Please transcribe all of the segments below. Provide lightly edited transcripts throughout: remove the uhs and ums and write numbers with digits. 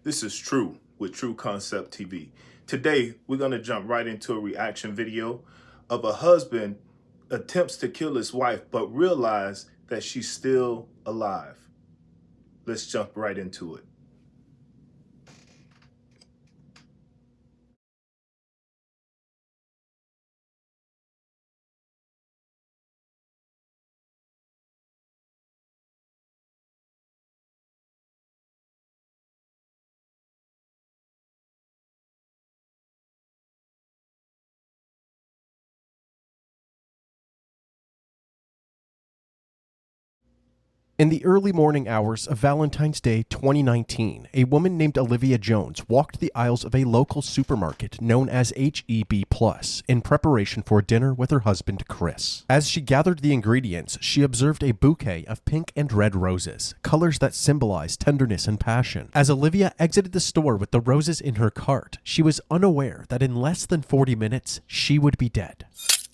This is Tru with Tru Concept TV. Today, we're going to jump right into a reaction video of a husband attempts to kill his wife, but realize that she's still alive. Let's jump right into it. In the early morning hours of Valentine's Day 2019, a woman named Olivia Jones walked the aisles of a local supermarket known as HEB Plus in preparation for dinner with her husband Chris. As she gathered the ingredients, she observed a bouquet of pink and red roses, colors that symbolize tenderness and passion. As Olivia exited the store with the roses in her cart, she was unaware that in less than 40 minutes, she would be dead.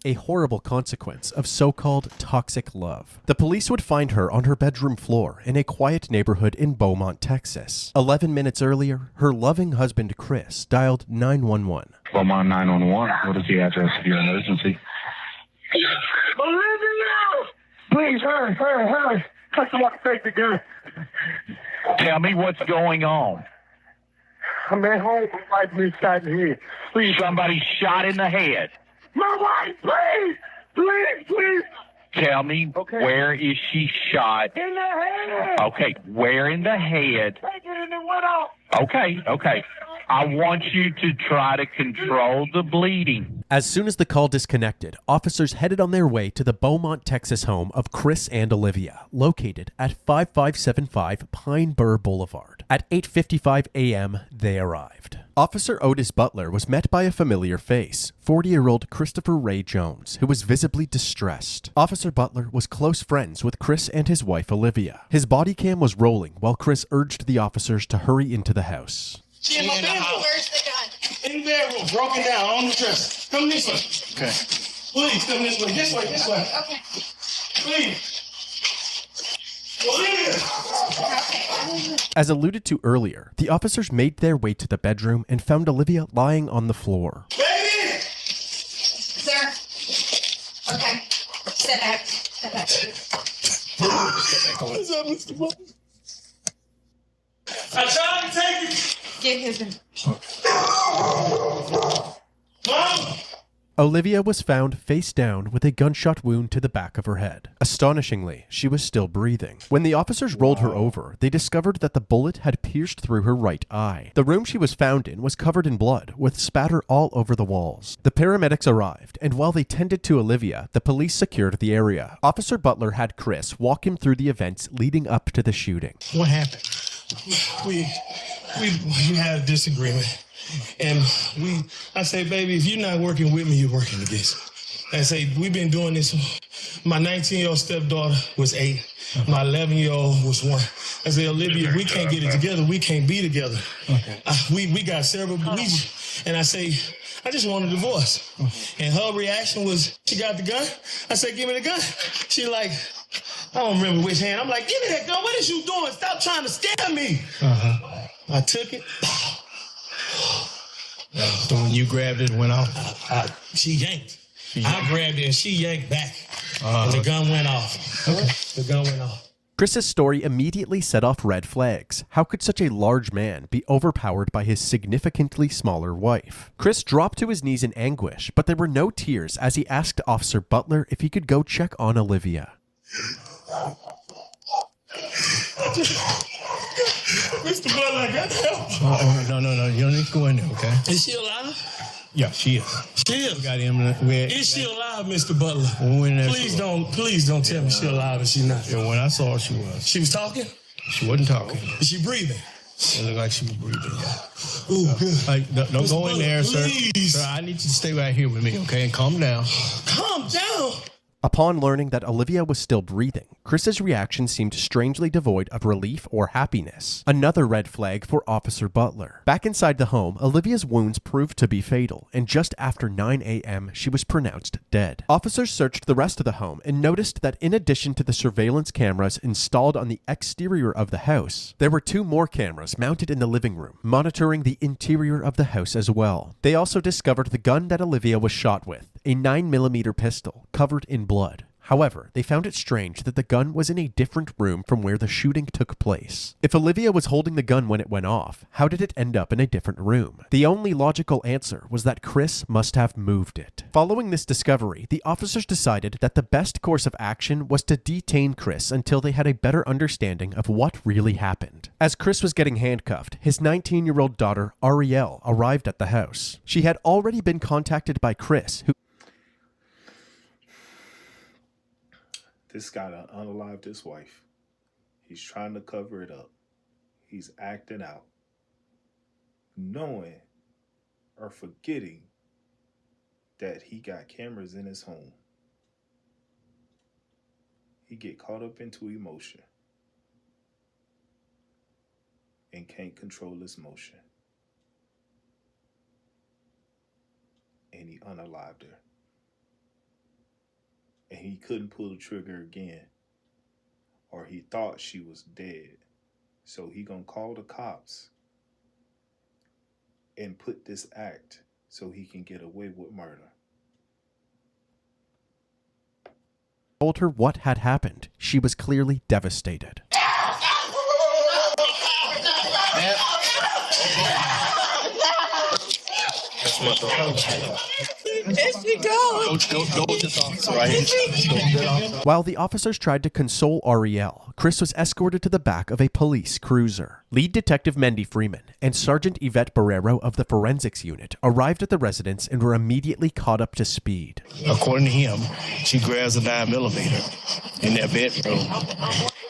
A horrible consequence of so-called toxic love. The police would find her on her bedroom floor in a quiet neighborhood in Beaumont, Texas. 11 minutes earlier, her loving husband Chris dialed 911. Beaumont 911, what is the address of your emergency? Olivia! Please, hurry. Customer wants to take the gun. Tell me what's going on. I'm at home, my wife been shot in the head. Please. Somebody shot in the head. My wife, please. Tell me, where is she shot? In the head. Okay, where in the head? Take it and it went off. Okay. I want you to try to control the bleeding. As soon as the call disconnected, officers headed on their way to the Beaumont, Texas home of Chris and Olivia, located at 5575 Pine Bur Boulevard. At 8:55 a.m., they arrived. Officer Otis Butler was met by a familiar face, 40-year-old Christopher Ray Jones, who was visibly distressed. Officer Butler was close friends with Chris and his wife Olivia. His body cam was rolling while Chris urged the officers to hurry into the house. She in my bedroom. Where's the gun? In the bedroom, broken down on the dresser. Come this way. Okay. Please, come this way. This way. Okay. Please. Olivia! As alluded to earlier, the officers made their way to the bedroom and found Olivia lying on the floor. Baby! Sir. Okay. Step back. What's up, Mr. Butler? I tried to take it. Get his in. Mom! Olivia was found face down with a gunshot wound to the back of her head. Astonishingly, she was still breathing. When the officers rolled her over, they discovered that the bullet had pierced through her right eye. The room she was found in was covered in blood, with spatter all over the walls. The paramedics arrived, and while they tended to Olivia, the police secured the area. Officer Butler had Chris walk him through the events leading up to the shooting. What happened? We had a disagreement. And I say, baby, if you're not working with me, you're working against me. I say, we've been doing this. My 19-year-old stepdaughter was 8. My 11-year-old was 1. I say, Olivia, we can't get it together. We can't be together. Okay. We got several. And I say, I just want a divorce. And her reaction was, she got the gun? I said, give me the gun. She like, I don't remember which hand. I'm like, give me that gun. What is you doing? Stop trying to scare me. I took it. So when you grabbed it, it went off? She yanked. I grabbed it and she yanked back. And the gun went off. Okay. The gun went off. Chris's story immediately set off red flags. How could such a large man be overpowered by his significantly smaller wife? Chris dropped to his knees in anguish, but there were no tears as he asked Officer Butler if he could go check on Olivia. Mr. Butler, I got help. No. You don't need to go in there, okay? Is she alive? Yeah, she is. She is. We got him. Is she alive, Mr. Butler? When we went in there, Please don't tell me she's alive if she's not. Yeah, when I saw her, she was. She was talking? She wasn't talking. Is she breathing? It looked like she was breathing, yeah. Ooh, good. Like, don't Mr. go in there, Butler, please. sir. Sir, I need you to stay right here with me, okay? And calm down. Calm down. Upon learning that Olivia was still breathing, Chris's reaction seemed strangely devoid of relief or happiness. Another red flag for Officer Butler. Back inside the home, Olivia's wounds proved to be fatal, and just after 9 a.m., she was pronounced dead. Officers searched the rest of the home and noticed that in addition to the surveillance cameras installed on the exterior of the house, there were 2 more cameras mounted in the living room, monitoring the interior of the house as well. They also discovered the gun that Olivia was shot with, a 9mm pistol covered in blood. However, they found it strange that the gun was in a different room from where the shooting took place. If Olivia was holding the gun when it went off, how did it end up in a different room? The only logical answer was that Chris must have moved it. Following this discovery, the officers decided that the best course of action was to detain Chris until they had a better understanding of what really happened. As Chris was getting handcuffed, his 19-year-old daughter, Ariel, arrived at the house. She had already been contacted by Chris, who This guy done unalived his wife. He's trying to cover it up. He's acting out, knowing or forgetting that he got cameras in his home. He get caught up into emotion and can't control his motion. And he unalived her. And he couldn't pull the trigger again, or he thought she was dead. So he gonna call the cops and put this act so he can get away with murder. told her what had happened. She was clearly devastated. While the officers tried to console Ariel, Chris was escorted to the back of a police cruiser. Lead Detective Mendy Freeman and Sergeant Yvette Barrero of the Forensics Unit arrived at the residence and were immediately caught up to speed. According to him, she grabs a 9mm in their bedroom.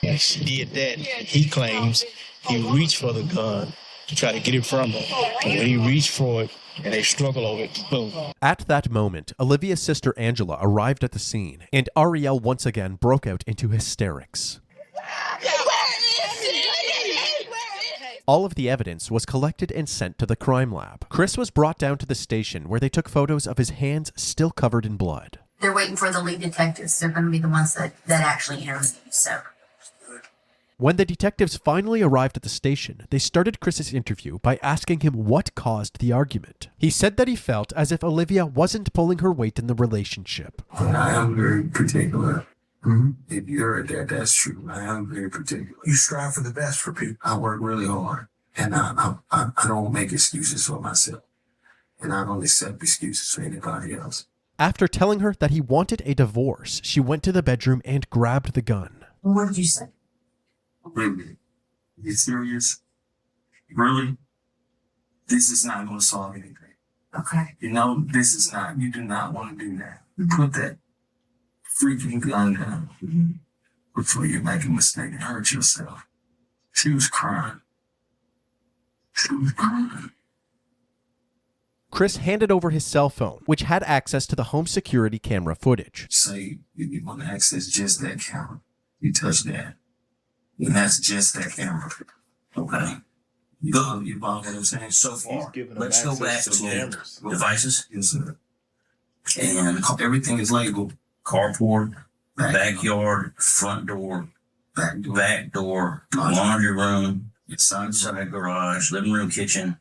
And she did that. He claims he reached for the gun to try to get it from her. And when he reached for it, and they struggle over it, boom. At that moment, Olivia's sister Angela arrived at the scene, and Ariel once again broke out into hysterics. All of the evidence was collected and sent to the crime lab. Chris was brought down to the station where they took photos of his hands still covered in blood. They're waiting for the lead detectives. They're going to be the ones that actually interview. So when the detectives finally arrived at the station, they started Chris's interview by asking him what caused the argument. He said that he felt as if Olivia wasn't pulling her weight in the relationship. I am very particular. If you heard that, that's true. I am very particular. You strive for the best for people. I work really hard, and I don't make excuses for myself, and I don't accept excuses for anybody else. After telling her that he wanted a divorce, she went to the bedroom and grabbed the gun. what did you say? Really? You serious? Really? This is not going to solve anything. Okay. You know, this is not, you do not want to do that. Put that freaking gun down before you make a mistake and hurt yourself. She was crying. She was crying. Chris handed over his cell phone, which had access to the home security camera footage. Say you want to access just that camera. You touch that. And that's just that camera. Okay. You follow what I'm saying? So far, let's go back to devices. Yes, sir. And everything is labeled. Carport, backyard, front door, back door, laundry room, inside garage, living room, kitchen.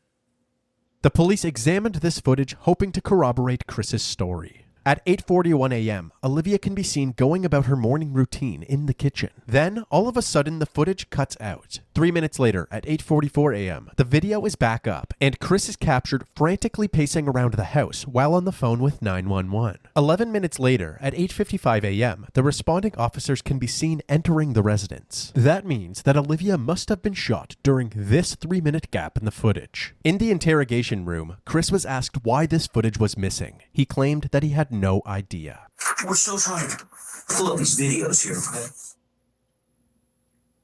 The police examined this footage, hoping to corroborate Chris's story. At 8:41 a.m., Olivia can be seen going about her morning routine in the kitchen. Then, all of a sudden, the footage cuts out. 3 minutes later, at 8:44 a.m., the video is back up, and Chris is captured frantically pacing around the house while on the phone with 911. 11 minutes later, at 8:55 a.m., the responding officers can be seen entering the residence. That means that Olivia must have been shot during this 3-minute gap in the footage. In the interrogation room, Chris was asked why this footage was missing. He claimed that he had no idea. We're still trying to pull up these videos here, okay?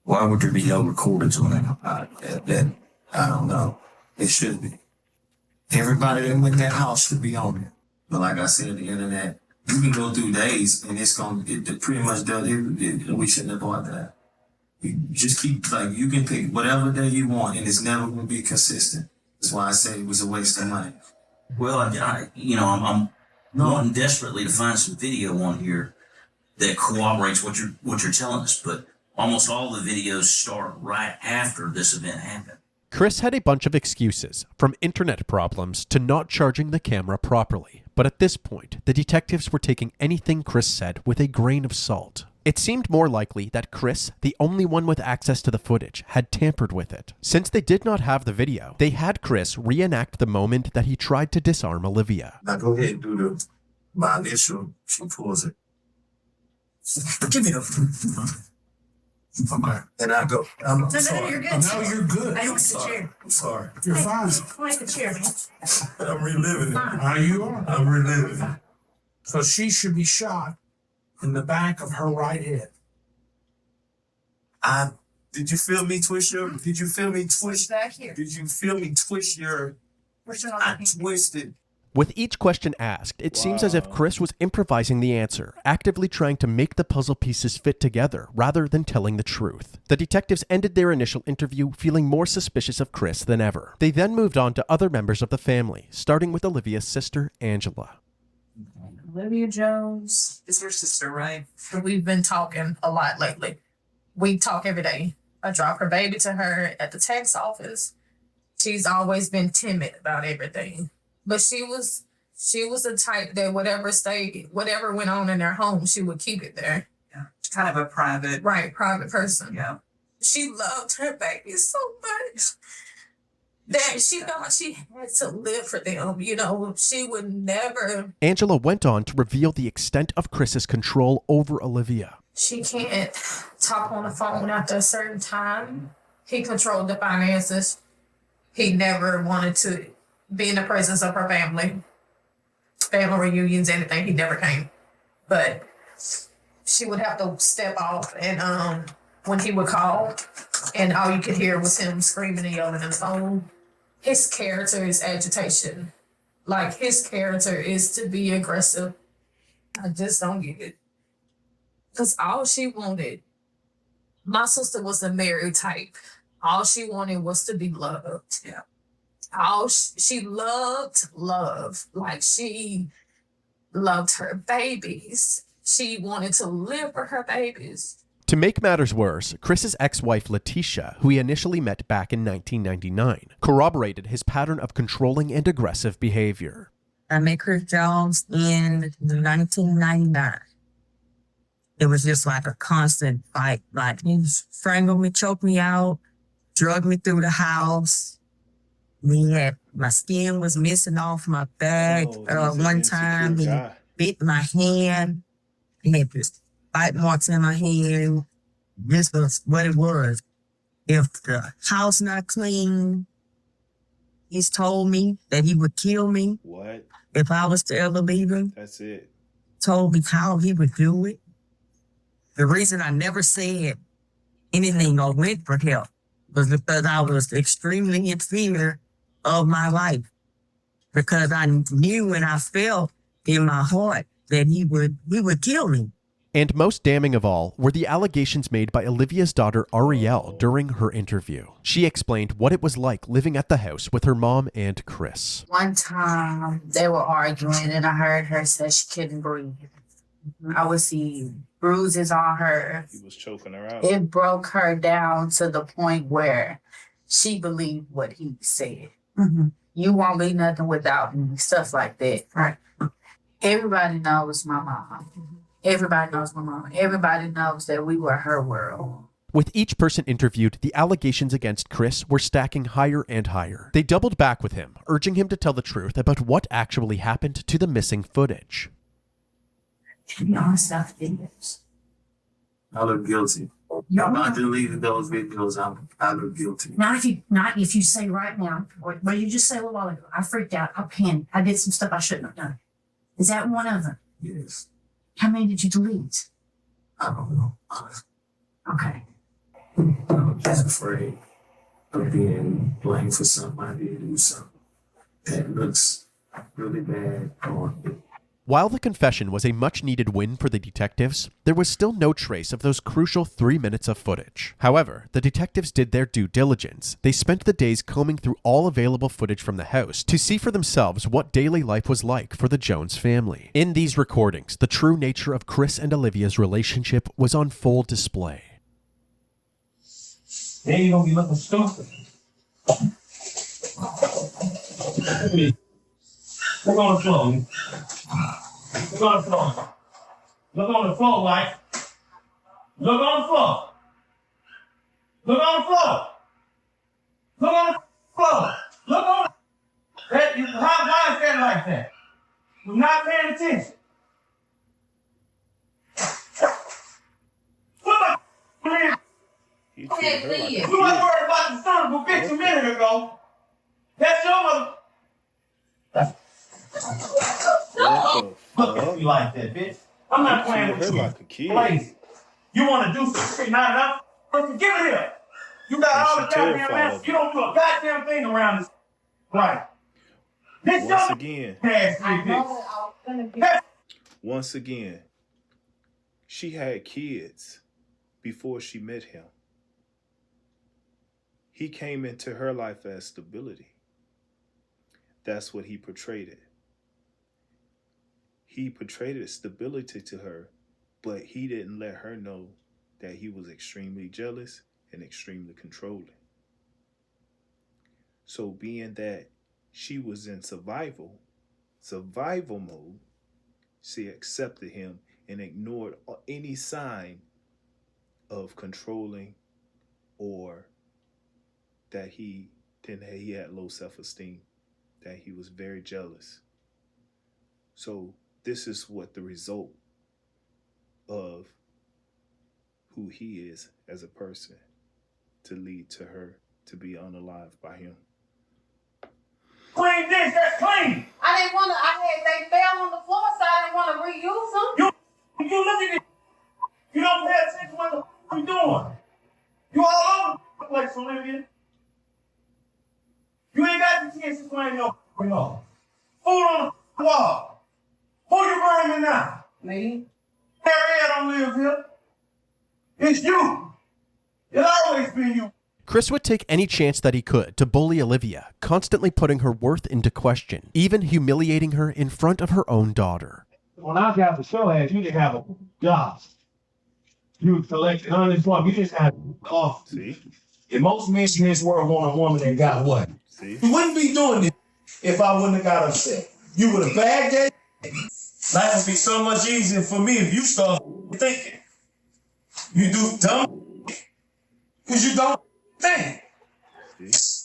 Why would there be no recordings on it? I don't know. It should be. Everybody that went in that house should be on it. But like I said, the internet You can go through days and it pretty much does it. We shouldn't have bought that. You just keep, like, you can pick whatever day you want and it's never going to be consistent. That's why I say it was a waste of money. Well, I'm wanting desperately to find some video on here that corroborates what you're telling us, but almost all the videos start right after this event happened. Chris had a bunch of excuses, from internet problems to not charging the camera properly. But at this point, the detectives were taking anything Chris said with a grain of salt. It seemed more likely that Chris, the only one with access to the footage, had tampered with it. Since they did not have the video, they had Chris reenact the moment that he tried to disarm Olivia. Now go ahead and do my initial. She pulls it. Give me the. Okay. And I go. I'm sorry. No, you're good. No, you're good. I don't want the chair. I'm sorry. You're fine. I like the chair, man. I'm reliving it. You are. I'm reliving it. So she should be shot in the back of her right head. Did you feel me twist your? Did you feel me twist? Back here. Did you feel me twist your? I twisted. With each question asked, it seems as if Chris was improvising the answer, actively trying to make the puzzle pieces fit together rather than telling the truth. The detectives ended their initial interview feeling more suspicious of Chris than ever. They then moved on to other members of the family, starting with Olivia's sister, Angela. Olivia Jones is your sister, right? We've been talking a lot lately. We talk every day. I drop her baby to her at the tax office. She's always been timid about everything. But she was the type that whatever went on in their home, she would keep it there. Yeah. Kind of a private person. Yeah. She loved her baby so much that she thought she had to live for them. She would never. Angela went on to reveal the extent of Chris's control over Olivia. She can't talk on the phone after a certain time. He controlled the finances. He never wanted to be in the presence of her family reunions, anything. He never came. But she would have to step off, and when he would call, and all you could hear was him screaming and yelling on the phone. His character is agitation. Like, his character is to be aggressive. I just don't get it. Because all she wanted, my sister was a married type. All she wanted was to be loved. Yeah. She loved love. Like, she loved her babies. She wanted to live for her babies. To make matters worse, Chris's ex-wife Letitia, who he initially met back in 1999, corroborated his pattern of controlling and aggressive behavior. I met Chris Jones in 1999. It was just like a constant fight. Like, he strangled me, choked me out, drugged me through the house. My skin was missing off my back. One time he bit my hand. He had this bite marks in my hand. This was what it was. If the house not clean, he's told me that he would kill me. What? If I was to ever leave him. That's it. Told me how he would do it. The reason I never said anything or went for help was because I was extremely in fear of my life. Because I knew and I felt in my heart that he would kill me. And most damning of all were the allegations made by Olivia's daughter Arielle during her interview. She explained what it was like living at the house with her mom and Chris. One time they were arguing and I heard her say she couldn't breathe. I would see bruises on her. He was choking her out. It broke her down to the point where she believed what he said. Mm-hmm. You won't be nothing without me, stuff like that. Right. Everybody knows my mom. Everybody knows my mom. Everybody knows that we were her world. With each person interviewed, the allegations against Chris were stacking higher and higher. They doubled back with him, urging him to tell the truth about what actually happened to the missing footage. To be honest, I videos. I look guilty. By deleting those videos, I look guilty. Not if you say right now, what you just said a while ago, I freaked out, I panicked, I did some stuff I shouldn't have done. Is that one of them? Yes. How many did you delete? I don't know. Okay. I'm just afraid of being blamed for something I did do something that looks really bad on me. While the confession was a much-needed win for the detectives, there was still no trace of those crucial 3 minutes of footage. However, the detectives did their due diligence. They spent the days combing through all available footage from the house to see for themselves what daily life was like for the Jones family. In these recordings, the true nature of Chris and Olivia's relationship was on full display. Then you're gonna be looking stupid. Look on the floor. Look on the floor. Look on the floor, wife. Look on the floor. Look on the floor. Look on the floor. Look on the that, why is that like that? You're not paying attention. What the man? He treated her like a You kid. wasn't worried about the son of a bitch a minute ago. That's your mother. Look at me like that, bitch. I'm not playing with her you. like a kid. Crazy. You want to do something, not enough? Give it here. You got all the goddamn answers. You don't do a goddamn thing around this. Right. This Once again, bitch. once again, she had kids before she met him. He came into her life as stability. That's what he portrayed it. He portrayed stability to her, but he didn't let her know that he was extremely jealous and extremely controlling. So being that she was in survival mode, she accepted him and ignored any sign of controlling or that he had low self-esteem, that he was very jealous. So this is what the result of who he is as a person to lead to her to be unalived by him. Clean this, that's clean. They fell on the floor, so I didn't want to reuse them. You look at it. You don't pay attention to what the f*** you doing. You all over the place, Olivia. You ain't got the chance to claim your f***ing off. Food on the wall. Who you burning now? Me? Harriet don't live here. It's you. It's always been you. Chris would take any chance that he could to bully Olivia, constantly putting her worth into question, even humiliating her in front of her own daughter. When I got the show ass, you didn't have a job. You collected unemployment. You just had off. See? And most men in this world want a woman that got what? See? You wouldn't be doing this if I wouldn't have got upset. You would have bagged that. Life would be so much easier for me if you start thinking. You do dumb because you don't think. See?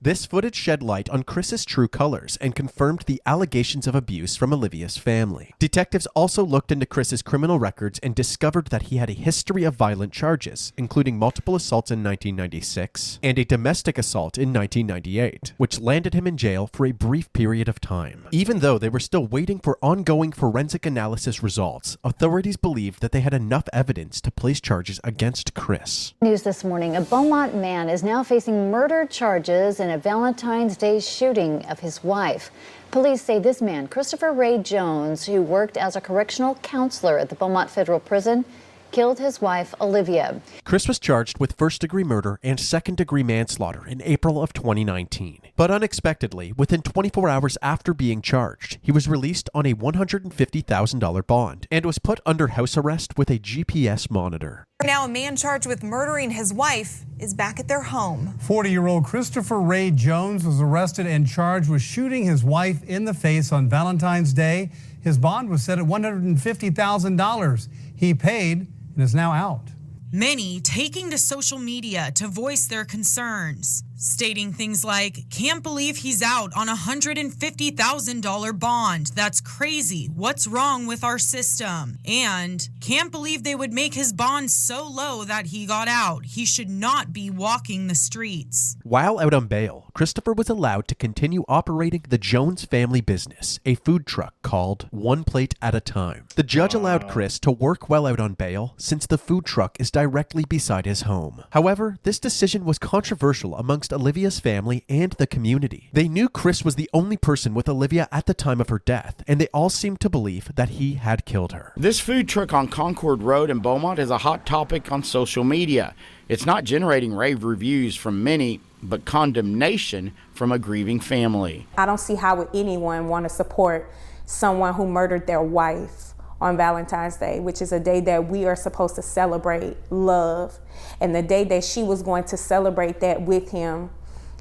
This footage shed light on Chris's true colors and confirmed the allegations of abuse from Olivia's family. Detectives also looked into Chris's criminal records and discovered that he had a history of violent charges, including multiple assaults in 1996 and a domestic assault in 1998, which landed him in jail for a brief period of time. Even though they were still waiting for ongoing forensic analysis results, authorities believed that they had enough evidence to place charges against Chris. News this morning, a Beaumont man is now facing murder charges in a Valentine's Day shooting of his wife. Police say this man, Christopher Ray Jones, who worked as a correctional counselor at the Beaumont Federal Prison, killed his wife, Olivia. Chris was charged with first-degree murder and second-degree manslaughter in April of 2019. But unexpectedly, within 24 hours after being charged, he was released on a $150,000 bond and was put under house arrest with a GPS monitor. Now a man charged with murdering his wife is back at their home. 40-year-old Christopher Ray Jones was arrested and charged with shooting his wife in the face on Valentine's Day. His bond was set at $150,000. He paid and is now out. Many taking to social media to voice their concerns, stating things like, "Can't believe he's out on a $150,000 bond. That's crazy. What's wrong with our system?" And, "Can't believe they would make his bond so low that he got out. He should not be walking the streets." While out on bail, Christopher was allowed to continue operating the Jones family business, a food truck called One Plate at a Time. The judge allowed Chris to work while out on bail since the food truck is directly beside his home. However, this decision was controversial amongst Olivia's family and the community. They knew Chris was the only person with Olivia at the time of her death, and they they all seemed to believe that he had killed her. This food truck on Concord Road in Beaumont is a hot topic on social media. It's not generating rave reviews from many, but condemnation from a grieving family. I don't see how would anyone want to support someone who murdered their wife on Valentine's Day, which is a day that we are supposed to celebrate love. And the day that she was going to celebrate that with him,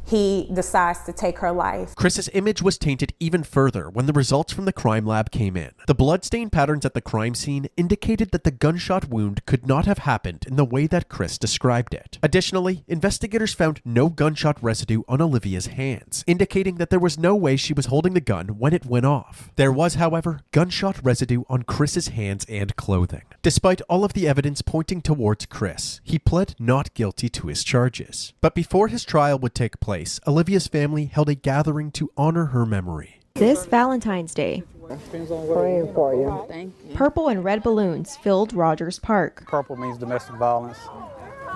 he decides to take her life. Chris's image was tainted even further when the results from the crime lab came in. The bloodstain patterns at the crime scene indicated that the gunshot wound could not have happened in the way that Chris described it. Additionally, investigators found no gunshot residue on Olivia's hands, indicating that there was no way she was holding the gun when it went off. There was, however, gunshot residue on Chris's hands and clothing. Despite all of the evidence pointing towards Chris, he pled not guilty to his charges. But before his trial would take place, Olivia's family held a gathering to honor her memory. This Valentine's Day, Praying for you. purple and red balloons filled Rogers Park. Purple means domestic violence,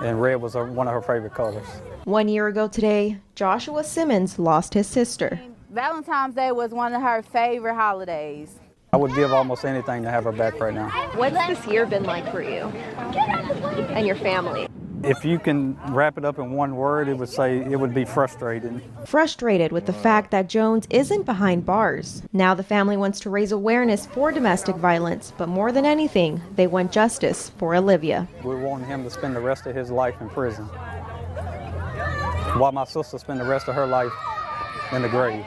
and red was one of her favorite colors. 1 year ago today, Joshua Simmons lost his sister. Valentine's Day was one of her favorite holidays. I would give almost anything to have her back right now. What's this year been like for you and your family? If you can wrap it up in one word, it would be frustrating. Frustrated with the fact that Jones isn't behind bars. Now the family wants to raise awareness for domestic violence, but more than anything, they want justice for Olivia. We want him to spend the rest of his life in prison, while my sister spend the rest of her life in the grave.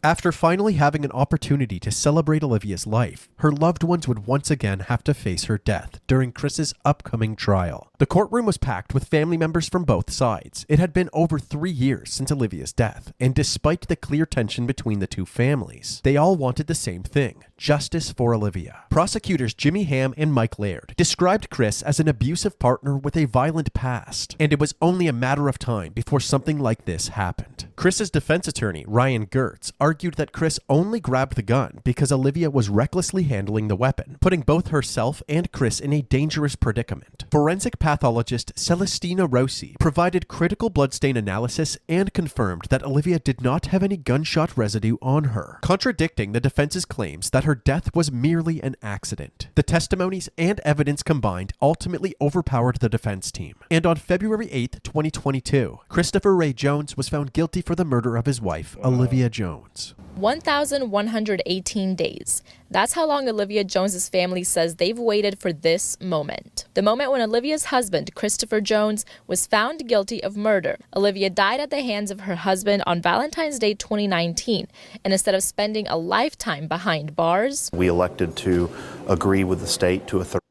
After finally having an opportunity to celebrate Olivia's life, her loved ones would once again have to face her death during Chris's upcoming trial. The courtroom was packed with family members from both sides. It had been over 3 years since Olivia's death, and despite the clear tension between the two families, they all wanted the same thing: justice for Olivia. Prosecutors Jimmy Ham and Mike Laird described Chris as an abusive partner with a violent past, and it was only a matter of time before something like this happened. Chris's defense attorney, Ryan Gertz, argued that Chris only grabbed the gun because Olivia was recklessly handling the weapon, putting both herself and Chris in a dangerous predicament. Forensic pathologist Celestina Rossi provided critical bloodstain analysis and confirmed that Olivia did not have any gunshot residue on her, contradicting the defense's claims that her death was merely an accident. The testimonies and evidence combined ultimately overpowered the defense team, and on February 8, 2022, Christopher Ray Jones was found guilty for the murder of his wife, Olivia Jones. 1,118 days. That's how long Olivia Jones's family says they've waited for this moment. The moment when Olivia's husband, Christopher Jones, was found guilty of murder. Olivia died at the hands of her husband on Valentine's Day 2019, and instead of spending a lifetime behind bars, we elected to agree with the state to a third.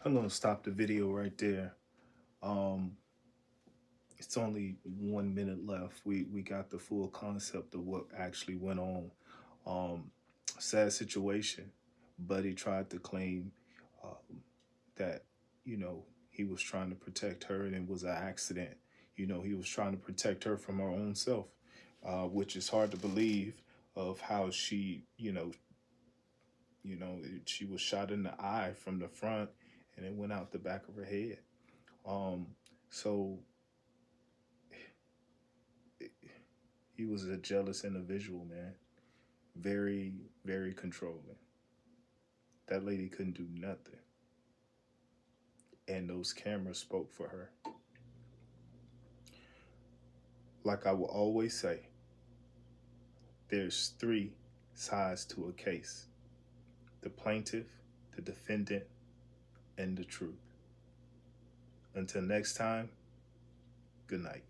I'm going to stop the video right there. It's only 1 minute left. We got the full concept of what actually went on. Sad situation. Buddy tried to claim that, he was trying to protect her and it was an accident. He was trying to protect her from her own self, which is hard to believe of how she, she was shot in the eye from the front and it went out the back of her head. So he was a jealous individual, man. Very, very controlling. That lady couldn't do nothing. And those cameras spoke for her. Like I will always say, there's 3 sides to a case: the plaintiff, the defendant, and the truth. Until next time, good night.